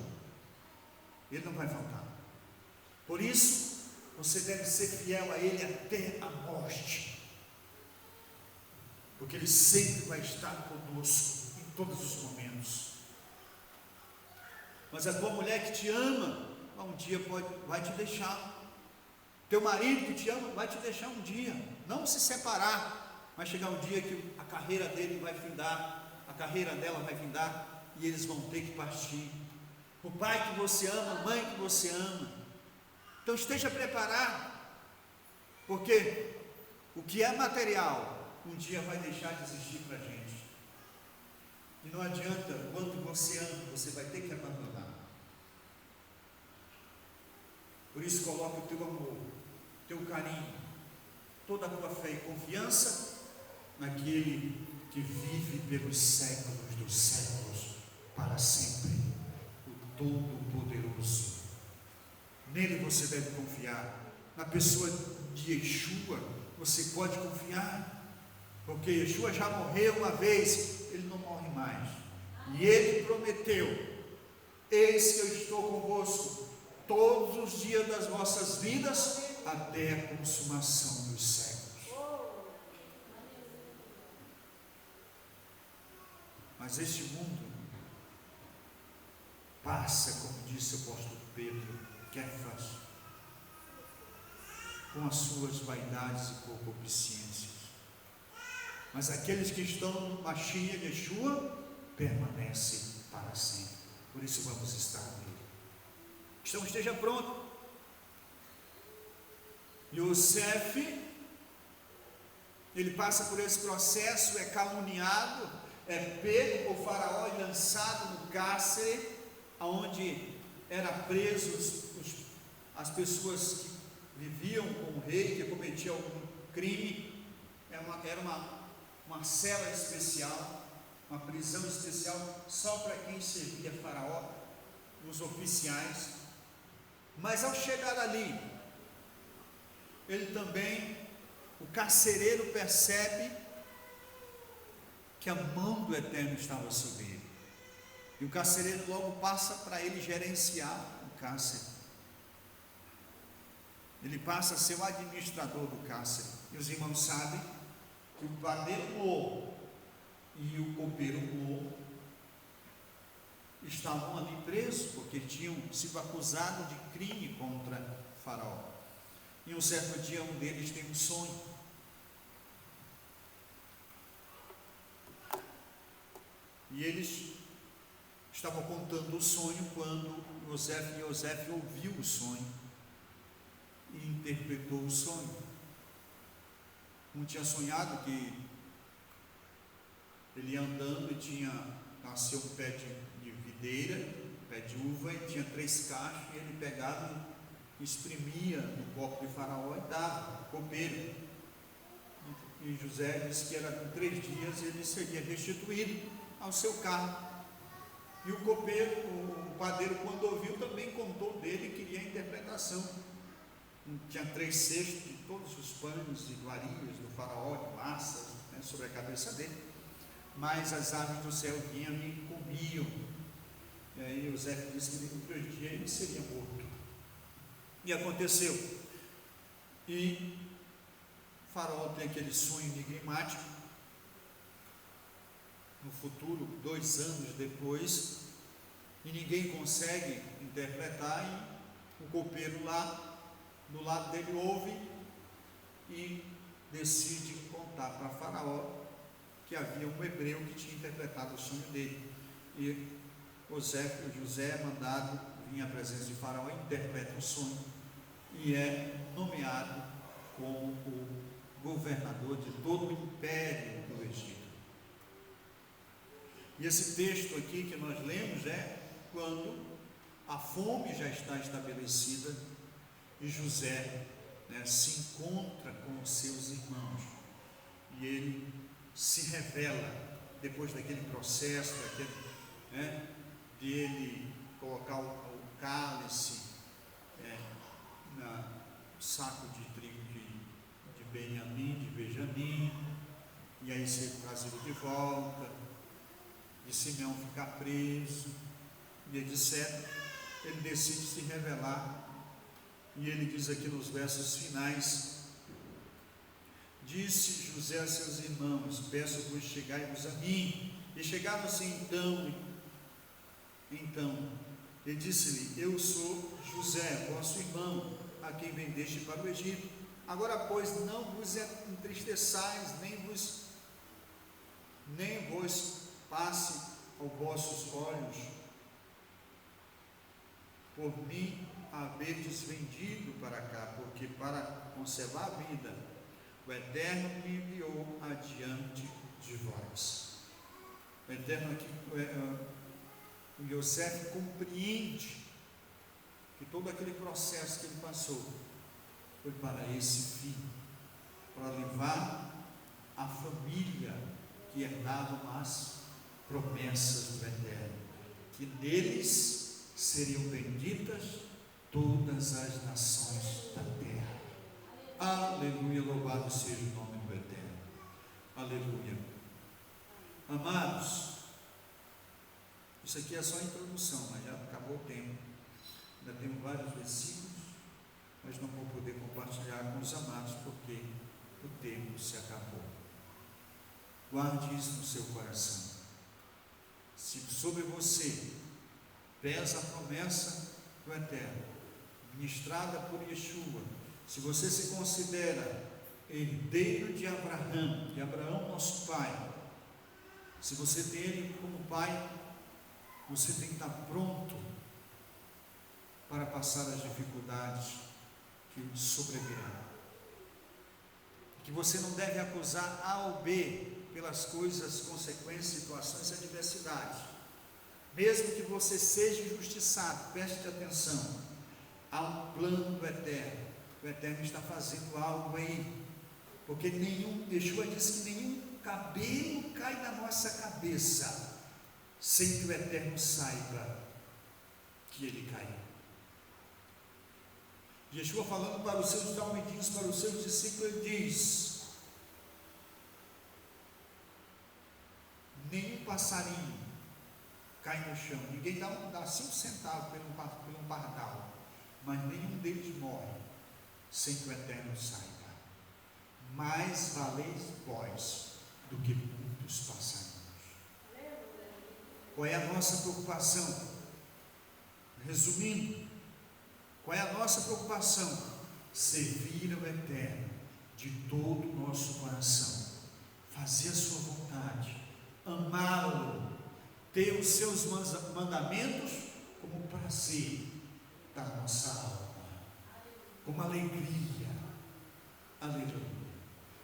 S1: Ele não vai faltar. Por isso, você deve ser fiel a Ele até a morte, porque Ele sempre vai estar conosco em todos os momentos. Mas a tua mulher que te ama, um dia vai te deixar. Teu marido que te ama vai te deixar um dia. Não se separar. Vai chegar um dia que a carreira dele vai findar, a carreira dela vai findar, e eles vão ter que partir. O pai que você ama, a mãe que você ama. Então esteja preparado, porque o que é material, um dia vai deixar de existir para a gente. E não adianta, quando você ama, você vai ter que abandonar. Por isso, coloque o teu amor, teu carinho, toda a tua fé e confiança naquele que vive pelos séculos dos séculos, para sempre, o Todo-Poderoso. Nele você deve confiar. Na pessoa de Yeshua, você pode confiar, porque Yeshua já morreu uma vez, ele não morre mais, e ele prometeu: eis que eu estou convosco todos os dias das vossas vidas, até a consumação dos séculos. Mas este mundo passa, como disse o apóstolo Pedro, Kefas, com as suas vaidades e concupiscências. Mas aqueles que estão no Mashiach Yeshua permanecem para sempre. Por isso vamos estar nele. Então esteja pronto. Yosef, ele passa por esse processo, é caluniado, é pego por Faraó e lançado no cárcere, onde eram presos as pessoas que viviam com o rei, que cometiam algum crime. Era uma cela especial, uma prisão especial, só para quem servia Faraó, os oficiais. Mas ao chegar ali, ele também, o carcereiro percebe que a mão do Eterno estava sobre ele. E o carcereiro logo passa para ele gerenciar o cárcere. Ele passa a ser o administrador do cárcere. E os irmãos sabem que o padeiro Mor e o copeiro Mor estavam ali presos, porque tinham sido acusados de crime contra Faraó. E um certo dia um deles tem um sonho. E eles estavam contando o sonho quando Yosef ouviu o sonho e interpretou o sonho. Um tinha sonhado que ele ia andando e nasceu um pé de videira, um pé de uva, e tinha 3 cachos, e ele pegava e exprimia no copo de Faraó e dava, copeiro. E José disse que era com 3 dias ele seria restituído ao seu cargo. E o copeiro, o padeiro, quando ouviu, também contou dele e queria a interpretação. Tinha 3 cestos de todos os pães e iguarias do Faraó, de massas, sobre a cabeça dele. Mas as aves do céu vinham e comiam. E aí José disse que em 3 dias ele seria morto. E aconteceu. E Faraó tem aquele sonho enigmático. No futuro, 2 anos depois, e ninguém consegue interpretar, e o copeiro lá do lado dele ouve e decide contar para Faraó que havia um hebreu que tinha interpretado o sonho dele. E José é mandado vir à presença de Faraó, interpreta o sonho e é nomeado como o governador de todo o império do Egito. E esse texto aqui que nós lemos é quando a fome já está estabelecida e José se encontra com os seus irmãos. E ele se revela, depois daquele processo, de ele colocar o cálice no saco de trigo de Benjamim, e aí ser trazido de volta, de Simeão ficar preso, e etc. Ele decide se revelar, e ele diz aqui nos versos finais: disse José a seus irmãos: peço-vos, chegai-vos a mim. E chegaram-se então, ele disse-lhe: eu sou José, vosso irmão, a quem vendeste para o Egito. Agora, pois, não vos entristeçais, nem vos passe aos vossos olhos por mim haverdes vendido para cá, porque para conservar a vida o Eterno me enviou adiante de vós. O Eterno aqui, o Yosef compreende que todo aquele processo que ele passou foi para esse fim, para levar a família que herdavam as promessas do Eterno, que neles seriam benditas todas as nações da terra. Aleluia, louvado seja o nome do Eterno. Aleluia. Amados, isso aqui é só a introdução, mas já acabou o tempo. Ainda temos vários versículos, mas não vou poder compartilhar com os amados porque o tempo se acabou. Guarde isso no seu coração. Se sobre você pesa a promessa do Eterno, ministrada por Yeshua, se você se considera herdeiro de Abraão nosso pai, se você tem ele como pai, você tem que estar pronto para passar as dificuldades que sobrevirão. Que você não deve acusar A ou B pelas coisas, consequências, situações e adversidades. Mesmo que você seja injustiçado, preste atenção, há um plano do Eterno. O Eterno está fazendo algo aí, porque Yeshua disse que nenhum cabelo cai na nossa cabeça sem que o Eterno saiba que ele caiu. Yeshua, falando para os seus talmidim, para os seus discípulos, ele diz: passarinho cai no chão, ninguém dá 5 centavos por um pardal, mas nenhum deles morre sem que o Eterno saiba. Mais valeis vós do que muitos passarinhos. Qual é a nossa preocupação? Resumindo, qual é a nossa preocupação? Servir ao Eterno de todo o nosso coração, fazer a sua vontade, amá-lo, ter os seus mandamentos como prazer da nossa alma, como alegria. Aleluia.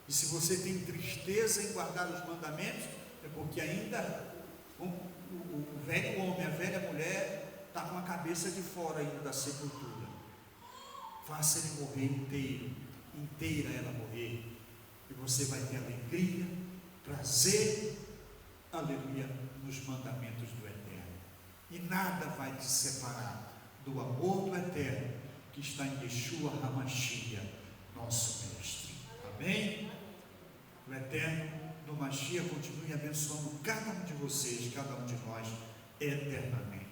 S1: E se você tem tristeza em guardar os mandamentos, é porque ainda o velho homem, a velha mulher está com a cabeça de fora ainda da sepultura. Faça ele morrer inteira ela morrer, e você vai ter alegria, prazer, aleluia, nos mandamentos do Eterno. E nada vai te separar do amor do Eterno que está em Yeshua HaMashiach, nosso Mestre. Amém? O Eterno no Mashiach continue abençoando cada um de vocês, cada um de nós, eternamente.